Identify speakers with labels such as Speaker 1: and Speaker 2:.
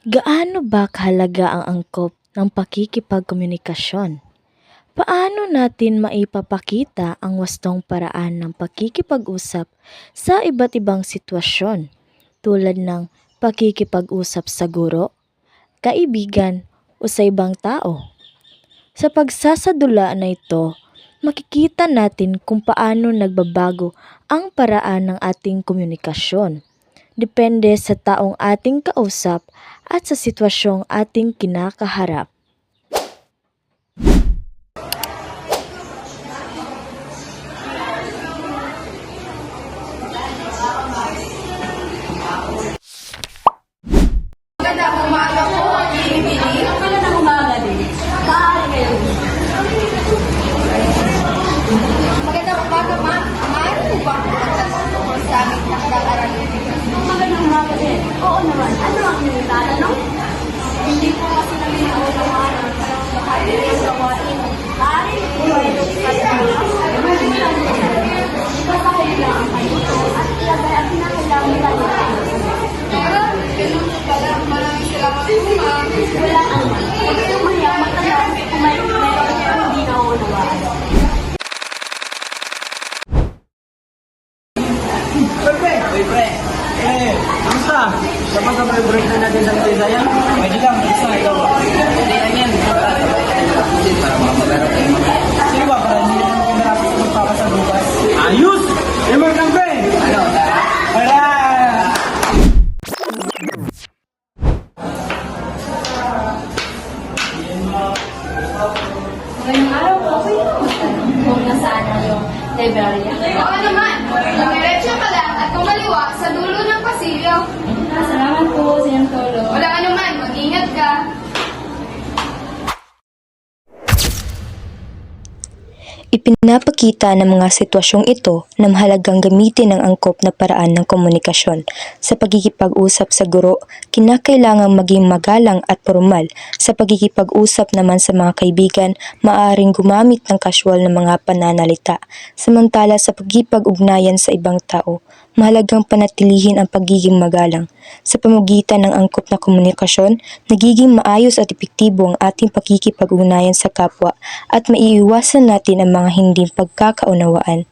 Speaker 1: Gaano ba kahalaga ang angkop ng pakikipagkomunikasyon? Paano natin maipapakita ang wastong paraan ng pakikipag-usap sa iba't ibang sitwasyon tulad ng pakikipag-usap sa guro, kaibigan o sa ibang tao? Sa pagsasadula na ito, makikita natin kung paano nagbabago ang paraan ng ating komunikasyon. Depende sa taong ating kausap at sa sitwasyong ating kinakaharap.
Speaker 2: Magandang umaga po, Bili. Magandang umaga din. Maaari kayo. Magandang umaga, ma'am. Maaari po ba magtatanong sa aming nakakaralan? Magandang umaga din. Oo naman. Ano ang inyong tatanong? Hindi po kasi namin naunawaan ang bahagi ng gawain. Maaari po kayo ipagkakas. Ipagkakas lang ang kayo at ilagay ang pinakailangan tayo. Maraming salamat po, ma'am. Wala ang huwag kayong mahiyang magtanong kung mayroon kayong hindi naunawaan.
Speaker 3: Pre, kamusta? Dapat na break na natin sa Bisaya? Pwede lang, isa, ikaw. Pwede lang yan. Para makapagaro kayo. Sige ba, para hindi naman pinarapas sa magpapasa bukas? Ayos! Emer kang pre! Ano? Para!
Speaker 2: Ngayong araw po, okay na magtanong kung nasaan na yung library.
Speaker 4: Oo naman. Dumiretso ka lang at kumaliwa sa dulo ng pasilyo.
Speaker 2: Salamat po, Siyan Tolo.
Speaker 4: Wala ka naman. Mag-ingat ka.
Speaker 5: Ipinapakita ng mga sitwasyong ito na mahalagang gamitin ang angkop na paraan ng komunikasyon. Sa pagkikipag-usap sa guro, kinakailangang maging magalang at formal. Sa pagkikipag-usap naman sa mga kaibigan, maaaring gumamit ng casual na mga pananalita. Samantala sa pagkikipag-ugnayan sa ibang tao, mahalagang panatilihin ang pagiging magalang. Sa pamamagitan ng angkop na komunikasyon, nagiging maayos at epektibo ang ating pakikipag-ugnayan sa kapwa at maiiwasan natin ang mga hindi pagkakaunawaan.